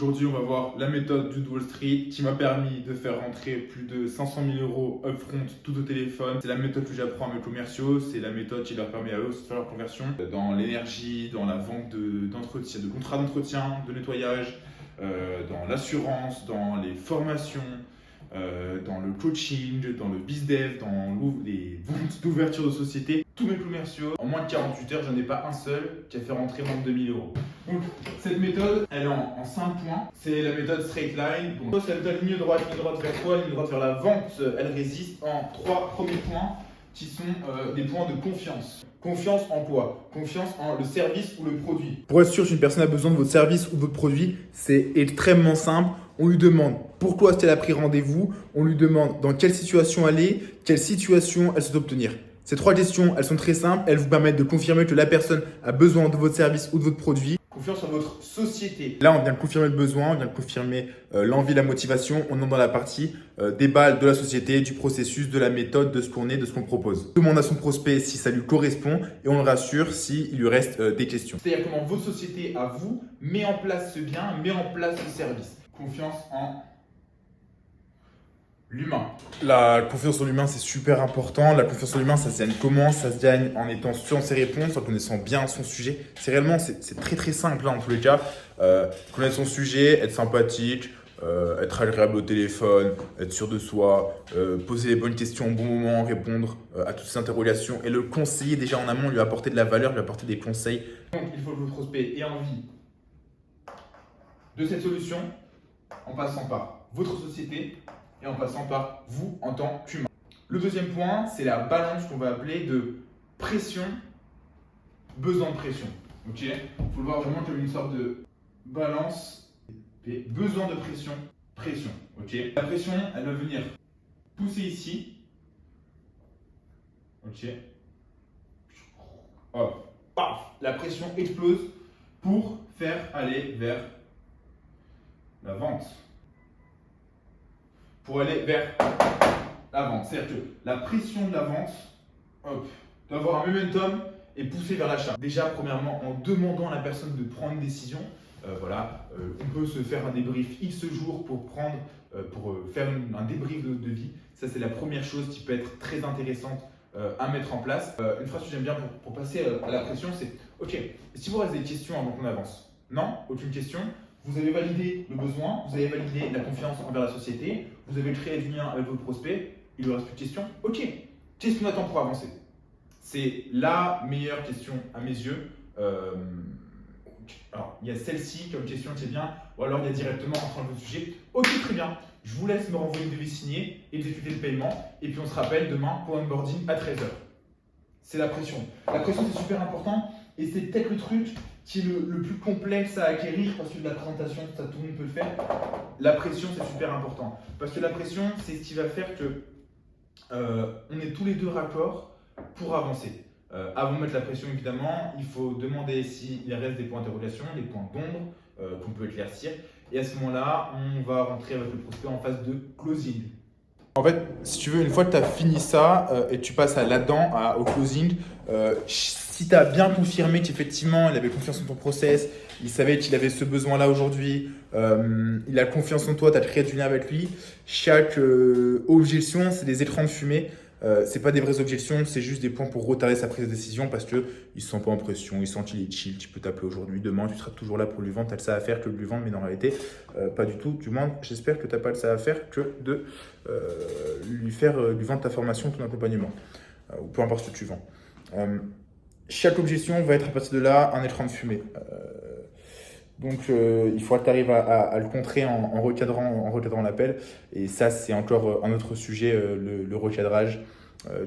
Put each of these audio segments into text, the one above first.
Aujourd'hui, on va voir la méthode du Wall Street qui m'a permis de faire rentrer plus de 500 000 € upfront tout au téléphone. C'est la méthode que j'apprends à mes commerciaux, c'est la méthode qui leur permet à eux aussi de faire leur conversion dans l'énergie, dans la vente d'entretien, de contrats d'entretien, de nettoyage, dans l'assurance, dans les formations, dans le coaching, dans le bizdev, dans les ventes d'ouverture de société. Tous mes commerciaux, en moins de 48 heures, je n'en ai pas un seul qui a fait rentrer moins de 2 000 €. Donc, cette méthode, elle est en 5 points. C'est la méthode straight line. Donc, c'est la méthode ligne droite vers quoi? Ligne droite vers la vente. Elle résiste en 3 premiers points qui sont des points de confiance. Confiance en quoi? Confiance en le service ou le produit. Pour être sûr qu'une personne a besoin de votre service ou de votre produit, c'est extrêmement simple. On lui demande pourquoi est-ce qu'elle a pris rendez-vous. On lui demande dans quelle situation elle est, quelle situation elle souhaite obtenir. Ces 3 questions, elles sont très simples. Elles vous permettent de confirmer que la personne a besoin de votre service ou de votre produit. Confiance en votre société. Là, on vient de confirmer le besoin, on vient de confirmer l'envie, la motivation. On est dans la partie débat de la société, du processus, de la méthode, de ce qu'on est, de ce qu'on propose. Tout le monde a son prospect si ça lui correspond et on le rassure s'il lui reste des questions. C'est-à-dire comment votre société à vous met en place ce bien, met en place ce service. Confiance en l'humain. La confiance en l'humain, c'est super important. La confiance en l'humain, ça se gagne comment? Ça se gagne en étant sûr en ses réponses, en connaissant bien son sujet. C'est réellement, c'est très très simple en tous les cas. Connaître son sujet, être sympathique, être agréable au téléphone, être sûr de soi, poser les bonnes questions au bon moment, répondre à toutes ses interrogations et le conseiller déjà en amont, lui apporter de la valeur, lui apporter des conseils. Donc, il faut que votre prospect ait envie de cette solution en passant par votre société et en passant par vous en tant qu'humain. Le deuxième point, c'est la balance qu'on va appeler de pression, besoin de pression. Ok? Il faut le voir vraiment comme une sorte de balance, besoin de pression, pression. Ok? La pression, elle va venir pousser ici. Ok? Hop, paf! La pression explose pour faire aller vers la vente. Pour aller vers la vente. C'est-à-dire que la pression de la vente, hop, doit avoir un momentum et pousser vers l'achat. Déjà, premièrement, en demandant à la personne de prendre une décision, on peut se faire un débrief X jours pour faire un débrief de vie. Ça, c'est la première chose qui peut être très intéressante à mettre en place. Une phrase que j'aime bien pour passer à la pression, c'est « Ok, si vous restez des questions avant qu'on avance ?» Non, aucune question. Vous avez validé le besoin, vous avez validé la confiance envers la société, vous avez créé du lien avec votre prospect, il ne reste plus de questions. Ok, qu'est-ce qu'on attend pour avancer? C'est la meilleure question à mes yeux. Alors, il y a celle-ci comme question qui est bien, ou alors il y a directement entrer dans le sujet. Ok, très bien, je vous laisse me renvoyer une devis signée, exécuter le paiement, et puis on se rappelle demain pour onboarding à 13 h. C'est la pression. La pression, c'est super important, et c'est peut-être le truc qui est le plus complexe à acquérir, parce que de la présentation, ça, tout le monde peut le faire. La pression, c'est super important. Parce que la pression, c'est ce qui va faire que on est tous les deux raccords pour avancer. Avant de mettre la pression, évidemment, il faut demander s'il reste des points d'interrogation, des points d'ombre qu'on peut éclaircir. Et à ce moment-là, on va rentrer avec le prospect en phase de closing. En fait, si tu veux, une fois que tu as fini ça et tu passes là-dedans, au closing, si tu as bien confirmé qu'effectivement, il avait confiance en ton process, il savait qu'il avait ce besoin-là aujourd'hui, il a confiance en toi, tu as créé du lien avec lui, chaque objection, c'est des écrans de fumée. C'est pas des vraies objections, c'est juste des points pour retarder sa prise de décision parce qu'il ne se sent pas en pression, il sent qu'il est chill, tu peux t'appeler aujourd'hui, demain, tu seras toujours là pour lui vendre, tu as ça à faire que de lui vendre, mais en réalité, pas du tout. Du moins, j'espère que tu n'as pas ça à faire que de lui vendre ta formation, ton accompagnement, ou peu importe ce que tu vends. Chaque objection va être à partir de là un écran de fumée. Donc, il faudra que tu arrives à le contrer en recadrant l'appel. Et ça, c'est encore un autre sujet, le recadrage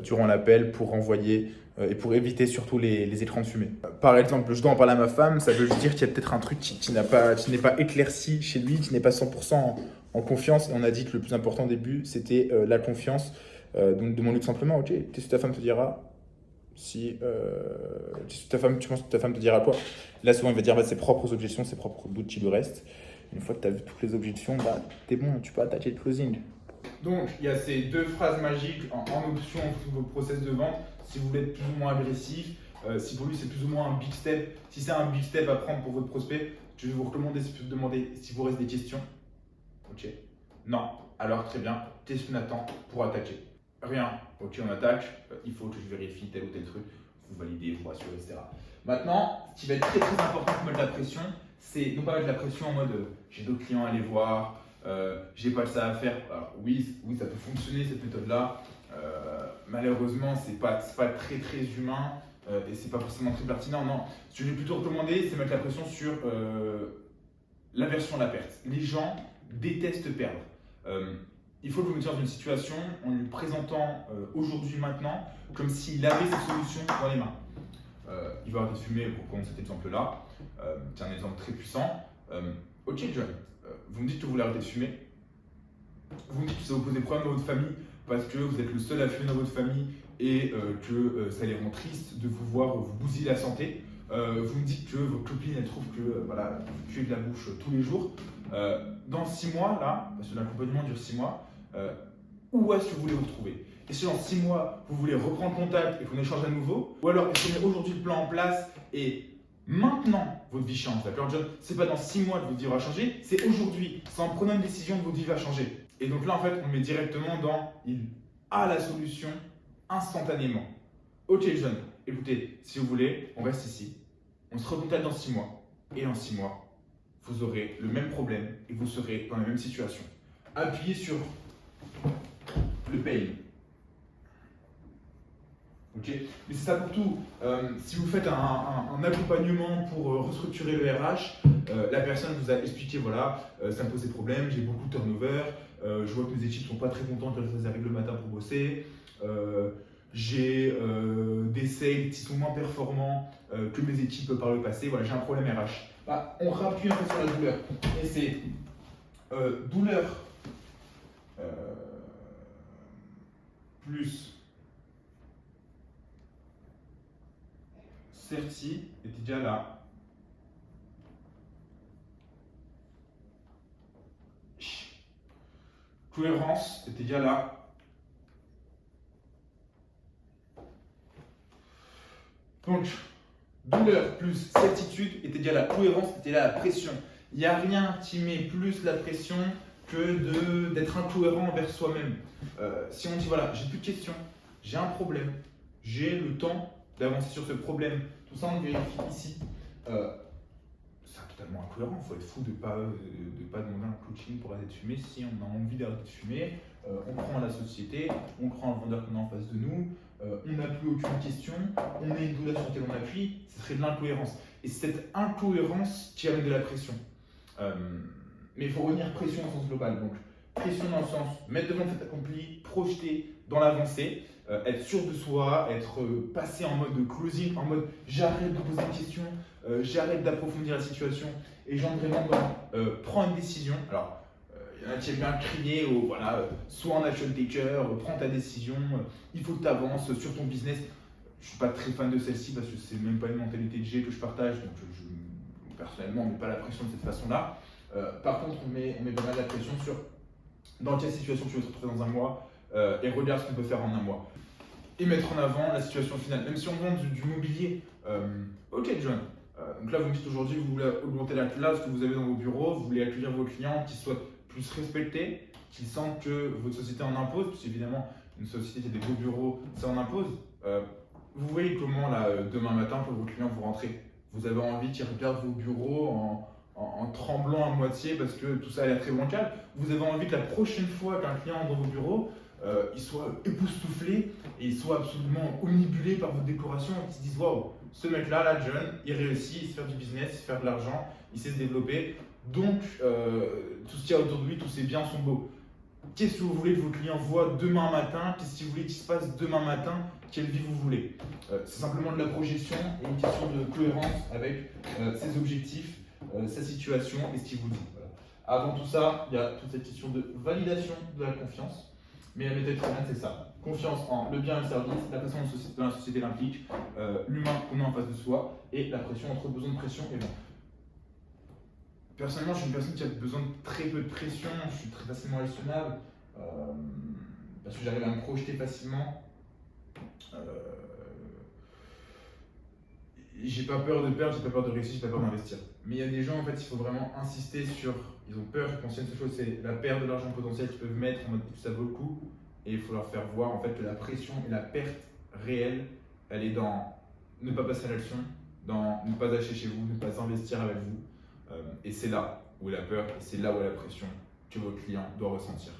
durant l'appel pour envoyer et pour éviter surtout les écrans de fumée. Par exemple, je dois en parler à ma femme, ça veut dire qu'il y a peut-être un truc qui n'est pas éclairci chez lui, qui n'est pas 100% en confiance. Et on a dit que le plus important au début, c'était la confiance. Donc, demande-lui tout simplement, ok, qu'est-ce que ta femme te dira ? Si tu penses que ta femme te dira quoi? Là, souvent, il va dire ses propres objections, ses propres doutes qui lui restent. Une fois que tu as vu toutes les objections, t'es bon, tu peux attaquer le closing. Donc, il y a ces 2 phrases magiques en option pour vos process de vente. Si vous voulez être plus ou moins agressif, si pour lui c'est plus ou moins un big step, si c'est un big step à prendre pour votre prospect, Je vais vous recommander si vous demander si vous reste des questions. Ok. Non. Alors très bien. Qu'est-ce qu'on attend pour attaquer? Rien. Ok, on attaque. Il faut que je vérifie tel ou tel truc. Vous validez, vous rassurez, etc. Maintenant, ce qui va être très très important pour mettre la pression, c'est non pas mettre la pression en mode j'ai d'autres clients à aller voir, j'ai pas que ça à faire. Alors, oui, ça peut fonctionner cette méthode-là. Malheureusement, c'est pas très très humain et c'est pas forcément très pertinent. Non, ce que je vais plutôt recommander, c'est mettre la pression sur l'aversion à la perte. Les gens détestent perdre. Il faut que vous mettiez dans une situation en lui présentant aujourd'hui, maintenant, comme s'il avait ses solutions dans les mains. Il va arrêter de fumer pour prendre cet exemple-là. C'est un exemple très puissant. Ok, John, vous me dites que vous voulez arrêter de fumer. Vous me dites que ça vous pose des problèmes dans votre famille parce que vous êtes le seul à fumer dans votre famille et que ça les rend tristes de vous voir vous bousiller la santé. Vous me dites que votre copine elle trouve que voilà, vous tuez de la bouche tous les jours. Dans 6 mois, là, parce que l'accompagnement dure 6 mois, où est-ce que vous voulez vous retrouver? Et si dans 6 mois, vous voulez reprendre contact et qu'on échange à nouveau, ou alors est-ce qu'on met aujourd'hui le plan en place et maintenant votre vie change, d'accord John? C'est pas dans 6 mois que votre vie va changer, c'est aujourd'hui. C'est en prenant une décision que votre vie va changer. Et donc là, en fait, on met directement dans il a la solution instantanément. Ok, John, écoutez, si vous voulez, on reste ici. On se recontacte dans 6 mois. Et dans 6 mois, vous aurez le même problème et vous serez dans la même situation. Appuyez sur le paye. Ok, mais c'est ça pour tout. Si vous faites un accompagnement pour restructurer le RH, la personne vous a expliqué voilà, ça me pose des problèmes, j'ai beaucoup de turnover, je vois que mes équipes sont pas très contentes quand elles arrivent le matin pour bosser, j'ai des sales qui sont moins performants que mes équipes par le passé, voilà, j'ai un problème RH. Bah, on rappuie un peu sur la douleur. Et c'est douleur plus Certi était déjà là. Cohérence était déjà là. Donc, douleur plus certitude était déjà là. Cohérence était là. La pression. Il n'y a rien qui met plus la pression que d'être incohérent envers soi-même. Si on dit voilà, j'ai plus de questions, j'ai un problème, j'ai le temps d'avancer sur ce problème, tout ça on vérifie ici. C'est totalement incohérent, il faut être fou de pas demander un coaching pour arrêter de fumer si on a envie d'arrêter de fumer. On croit en la société, on croit en le vendeur qu'on a en face de nous, on n'a plus aucune question, on a une douleur sur laquelle on appuie, ce serait de l'incohérence. Et c'est cette incohérence qui amène de la pression. Mais il faut revenir pression au sens global. Donc, pression dans le sens mettre devant le fait accompli, projeter dans l'avancée, être sûr de soi, être passé en mode closing, en mode j'arrête de poser une question, j'arrête d'approfondir la situation et j'entre vraiment dans prends une décision. Alors, il y en a qui aiment bien crier voilà, sois un action taker, prends ta décision, il faut que tu avances sur ton business. Je ne suis pas très fan de celle-ci parce que c'est même pas une mentalité de G que je partage, donc personnellement, on ne met pas la pression de cette façon-là. Par contre, on met pas mal la pression sur dans quelle situation tu veux te retrouver dans un mois et regarde ce qu'on peut faire en un mois. Et mettre en avant la situation finale. Même si on vend du mobilier, ok John, donc là vous me dites aujourd'hui vous voulez augmenter la classe que vous avez dans vos bureaux, vous voulez accueillir vos clients qui soient plus respectés, qui sentent que votre société en impose, parce qu'évidemment une société qui a des beaux bureaux, ça en impose. Vous voyez comment là, demain matin pour vos clients vous rentrez, vous avez envie qu'ils regardent vos bureaux en tremblant à moitié parce que tout ça a l'air très bancal. Vous avez envie que la prochaine fois qu'un client entre dans vos bureaux, il soit époustouflé et il soit absolument omnibulé par votre décoration et qu'ils se disent waouh, ce mec-là, là, John, il réussit, il sait faire du business, il sait faire de l'argent, il sait se développer. Donc, tout ce qu'il y a autour de lui, tous ses biens sont beaux. Qu'est-ce que vous voulez que vos clients voient demain matin? Qu'est-ce que vous voulez qu'il se passe demain matin? Quelle vie vous voulez? C'est simplement de la projection et une question de cohérence avec ses objectifs, sa situation et ce qu'il vous dit. Voilà. Avant tout ça, il y a toute cette question de validation de la confiance. Mais la méthode très bien, c'est ça. Confiance en le bien et le service, la façon dont la société l'implique, l'humain qu'on a en face de soi et la pression entre besoin de pression et bon. Personnellement, je suis une personne qui a besoin de très peu de pression, je suis très facilement gestionnable parce que j'arrive à me projeter facilement. j'ai pas peur de perdre, j'ai pas peur de réussir, j'ai pas peur d'investir. Mais il y a des gens, en fait, il faut vraiment insister sur. Ils ont peur, ils conscients de cette chose, c'est la perte de l'argent potentiel qu'ils peuvent mettre en mode ça vaut le coup. Et il faut leur faire voir en fait que la pression et la perte réelle, elle est dans ne pas passer à l'action, dans ne pas acheter chez vous, ne pas investir avec vous. Et c'est là où est la peur et c'est là où est la pression que votre client doit ressentir.